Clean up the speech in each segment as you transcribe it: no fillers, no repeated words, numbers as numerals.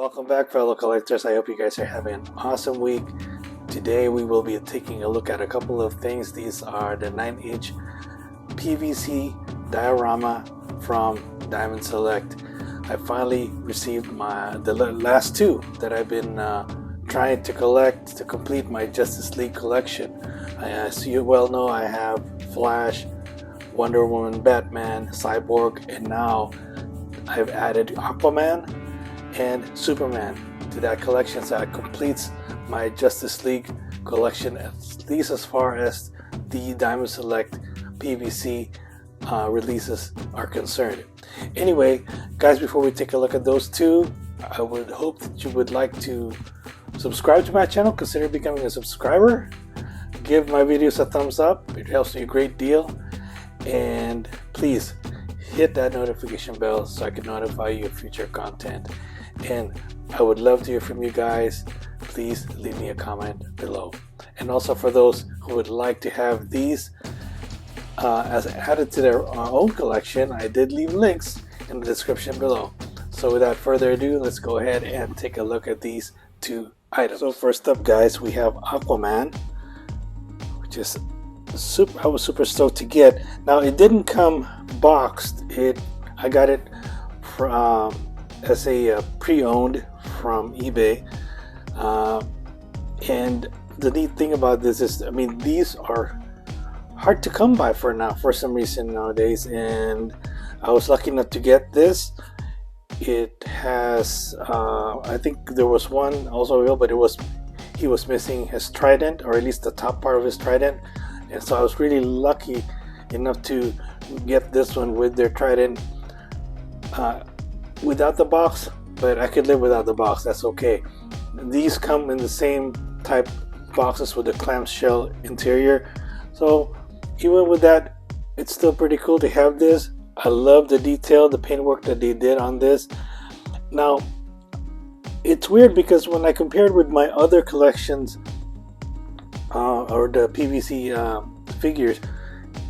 Welcome back, fellow collectors. I hope you guys are having an awesome week. Today we will be taking a look at a couple of things. These are the 9-inch PVC diorama from Diamond Select. I finally received the last two that I've been trying to collect to complete my Justice League collection. As you well know, I have Flash, Wonder Woman, Batman, Cyborg, and now I've added Aquaman and Superman to that collection, so it completes my Justice League collection, at least as far as the Diamond Select PVC releases are concerned. Anyway, guys, before we take a look at those two, I would hope that you would like to subscribe to my channel. Consider becoming a subscriber. Give my videos a thumbs up. It helps me a great deal. And please hit that notification bell so I can notify you of future content. And I would love to hear from you guys. Please leave me a comment below. And also, for those who would like to have these as added to their own collection, I did leave links in the description below. So without further ado, let's go ahead and take a look at these two items. So first up, guys, we have Aquaman, which is I was super stoked to get. Now, it didn't come boxed. I got it from as a pre-owned from eBay, and the neat thing about this is, I mean, these are hard to come by for some reason nowadays, and I was lucky enough to get this. It has I think there was one also real, but he was missing his trident, or at least the top part of his trident, and so I was really lucky enough to get this one with their trident without the box, but I could live without the box. That's okay. These come in the same type boxes with the clamshell interior, so even with that, it's still pretty cool to have this. I love the detail, the paintwork that they did on this. Now, it's weird because when I compared with my other collections or the PVC figures,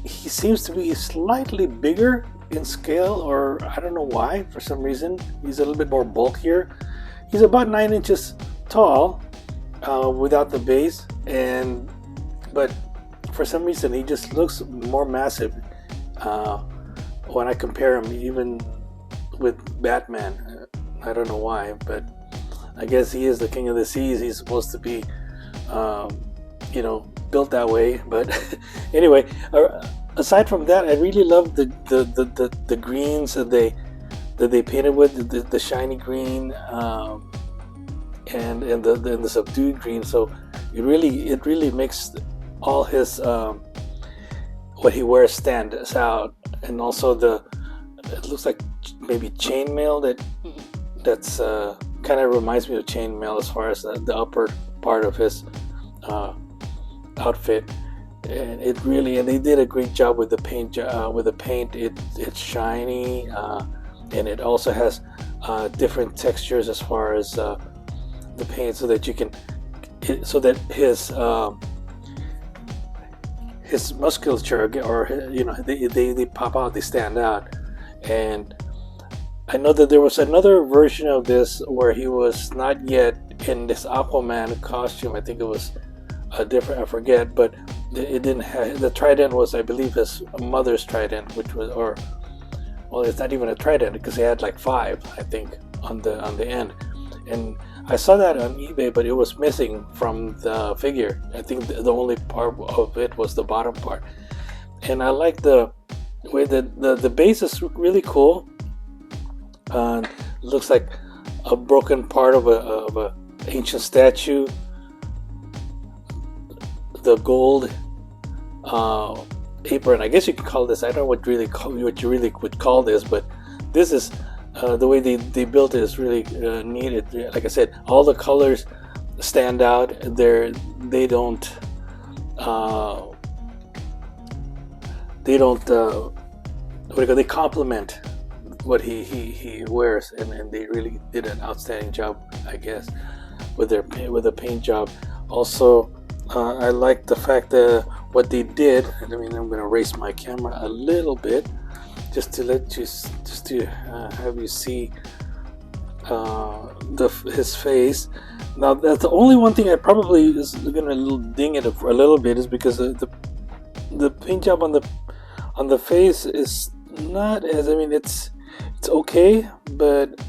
he seems to be slightly bigger in scale, or I don't know why. For some reason, he's a little bit more bulkier. He's about 9 inches tall without the base, but for some reason he just looks more massive when I compare him even with Batman. I don't know why, but I guess he is the king of the seas. He's supposed to be built that way. But anyway, aside from that, I really love the greens that they painted with, the shiny green and the subdued green. So it really makes all his what he wears stands out. And also it looks like maybe chainmail that's kind of reminds me of chainmail as far as the upper part of his outfit. And they did a great job with the paint. It's shiny, and it also has different textures as far as the paint, so that his musculature, or they pop out, they stand out. And I know that there was another version of this where he was not yet in this Aquaman costume. I think it was a different, I forget, but it didn't have the trident. Was, I believe, his mother's trident, which was, it's not even a trident because he had like 5, I think, on the end. And I saw that on eBay, but it was missing from the figure. I think the only part of it was the bottom part. And I like the way that the base is really cool. Looks like a broken part of a ancient statue. The gold apron, I guess you could call this. I don't know what you really would call this, but this is the way they built it is really neat. Like I said, all the colors stand out. They don't they complement what he wears, and they really did an outstanding job, I guess, with the paint job. Also, I like the fact that what they did. I mean, I'm going to raise my camera a little bit just to have you see his face. Now that's the only one thing I probably is gonna ding it a little bit, is because the paint job on the face is not as, I mean, it's okay, but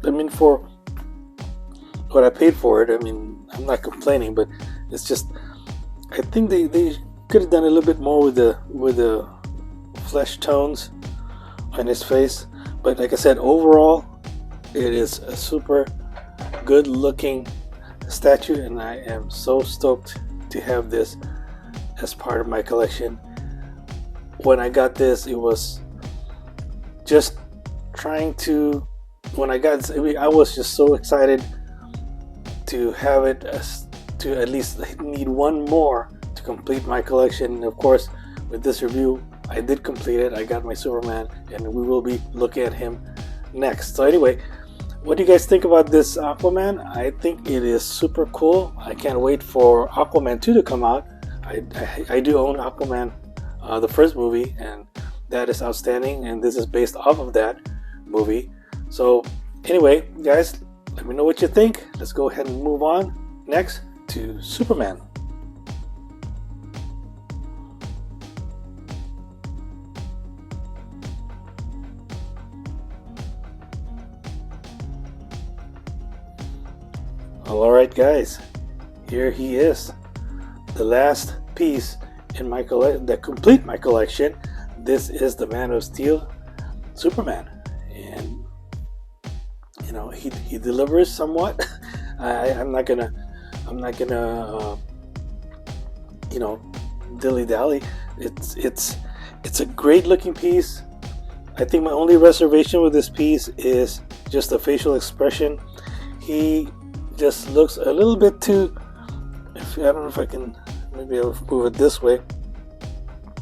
I mean, for what I paid for it, I mean, I'm not complaining, but it's just, I think they could have done a little bit more with the flesh tones on his face. But like I said, overall it is a super good looking statue, and I am so stoked to have this as part of my collection. When I got this, it was just trying to, when I got, I mean, I was just so excited to have it, as to at least need one more to complete my collection. And of course, with this review, I did complete it. I got my Superman, and we will be looking at him next. So anyway, what do you guys think about this Aquaman? I think it is super cool. I can't wait for Aquaman 2 to come out. I do own Aquaman, the first movie, and that is outstanding, and this is based off of that movie. So anyway, guys, let me know what you think. Let's go ahead and move on next to Superman. Alright guys, here he is, the last piece in my collection that complete my collection. This is the Man of Steel, Superman, and you know, he delivers somewhat. I'm not gonna you know, dilly dally. It's a great looking piece. I think my only reservation with this piece is just the facial expression. He just looks a little bit too, I don't know if I can, maybe I'll move it this way.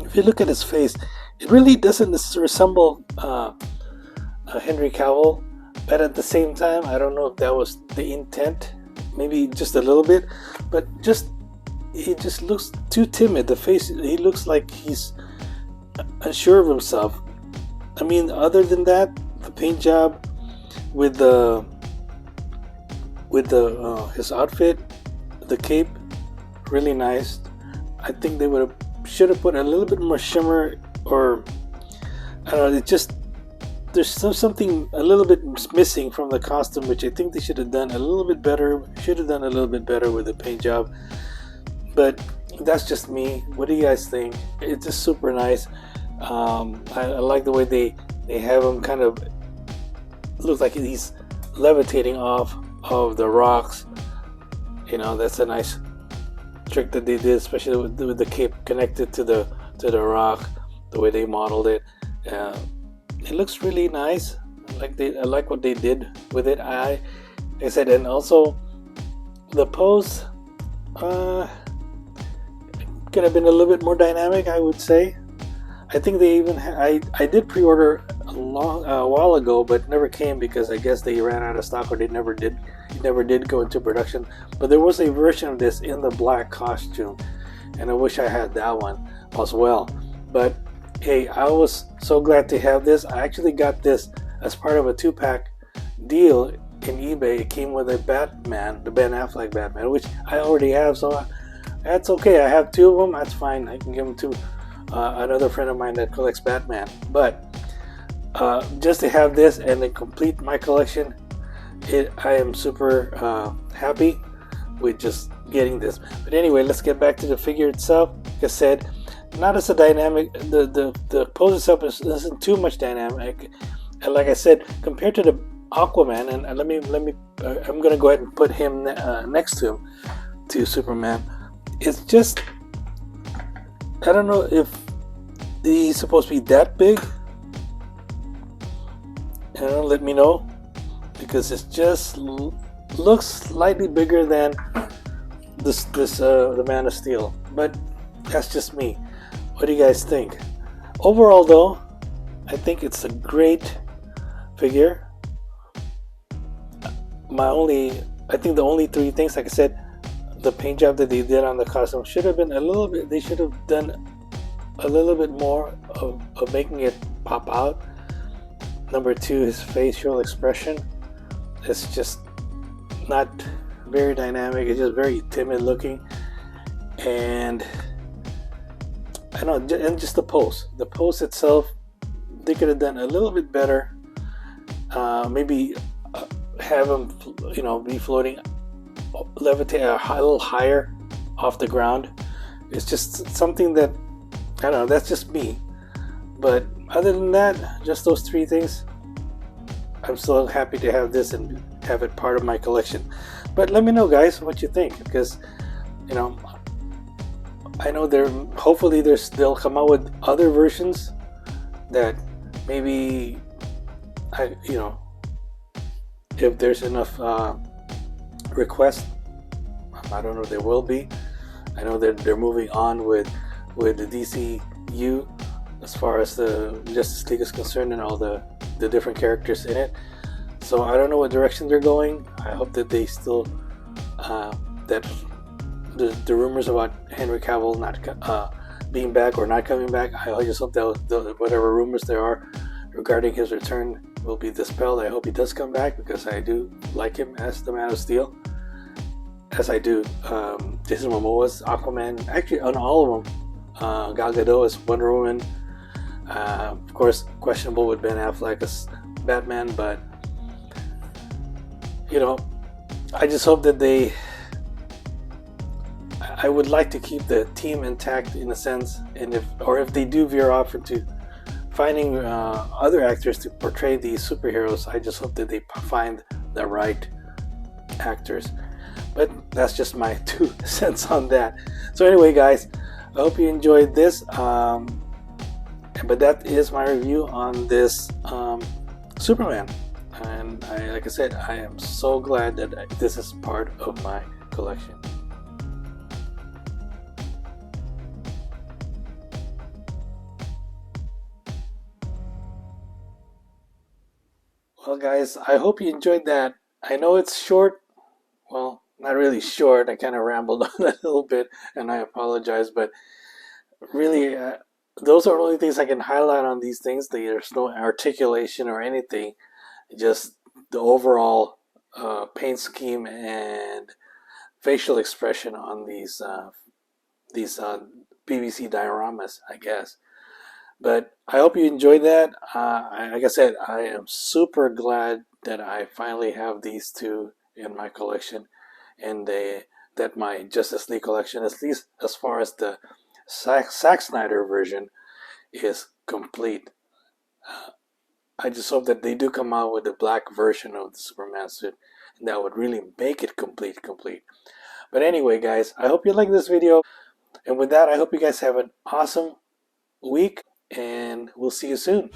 If you look at his face, it really doesn't resemble Henry Cavill, but at the same time, I don't know if that was the intent, maybe just a little bit, but just, he just looks too timid. The face, he looks like he's unsure of himself. I mean, other than that, the paint job with his outfit, the cape, really nice. I think they should have put a little bit more shimmer, or I don't know, it just, there's something a little bit missing from the costume, which I think they should have done a little bit better. Should have done a little bit better with the paint job. But that's just me. What do you guys think? It's just super nice. I like the way they have him kind of look like he's levitating off of the rocks. You know, that's a nice trick that they did, especially with the cape connected to the rock. The way they modeled it, it looks really nice. I like what they did with it. Like I said, and also the pose could have been a little bit more dynamic, I would say. I think they even I did pre-order a while ago, but never came because I guess they ran out of stock, or it never did go into production. But there was a version of this in the black costume, and I wish I had that one as well. But hey, I was so glad to have this. I actually got this as part of a 2-pack deal in eBay. It came with a Batman, the Ben Affleck Batman, which I already have, so that's okay. I have 2 of them. That's fine. I can give them to another friend of mine that collects Batman. But just to have this and then complete my collection, I am super happy with just getting this. But anyway, let's get back to the figure itself. Like I said, not as a dynamic, the pose itself isn't too much dynamic, and like I said, compared to the Aquaman, and let me I'm gonna go ahead and put him next to him, to Superman. It's just, I don't know if he's supposed to be that big. Let me know, because it just looks slightly bigger than the Man of Steel, but that's just me. What do you guys think? Overall though, I think it's a great figure. I think the only 3 things, like I said, the paint job that they did on the costume should have been a little bit, they should have done a little bit more of making it pop out. Number 2, his facial expression. It's just not very dynamic. It's just very timid looking, and I don't know, and just the pose. The pose itself, they could have done a little bit better. Maybe have him, be floating, levitate a little higher off the ground. It's just something that I don't know. That's just me. But other than that, just those three things, I'm still happy to have this and have it part of my collection. But let me know, guys, what you think, because you know I know hopefully they'll come out with other versions that maybe if there's enough requests. I don't know if there will be. I know that they're moving on with the DCU as far as the Justice League is concerned and all the different characters in it. So I don't know what direction they're going. I hope that they still that the rumors about Henry Cavill not being back or not coming back. I just hope that whatever rumors there are regarding his return will be dispelled. I hope he does come back because I do like him as the Man of Steel, as I do Jason Momoa's Aquaman. Actually, on all of them, Gal Gadot as Wonder Woman. Of course, questionable with Ben Affleck as Batman, but I just hope that I would like to keep the team intact in a sense, and if they do veer off into finding other actors to portray these superheroes, I just hope that they find the right actors. But that's just my 2 cents on that. So anyway, guys, I hope you enjoyed this. But that is my review on this Superman. And like I said, I am so glad that this is part of my collection. Well, guys, I hope you enjoyed that. I know it's short. Well, not really short. I kind of rambled on a little bit, and I apologize. But really, those are the only things I can highlight on these things. There's no articulation or anything. Just the overall paint scheme and facial expression on these PVC dioramas, I guess. But I hope you enjoyed that. Like I said, I am super glad that I finally have these two in my collection, and that my Justice League collection, at least as far as the Zack Snyder version, is complete. I just hope that they do come out with a black version of the Superman suit, and that would really make it complete. But anyway, guys, I hope you like this video, and with that, I hope you guys have an awesome week, and we'll see you soon.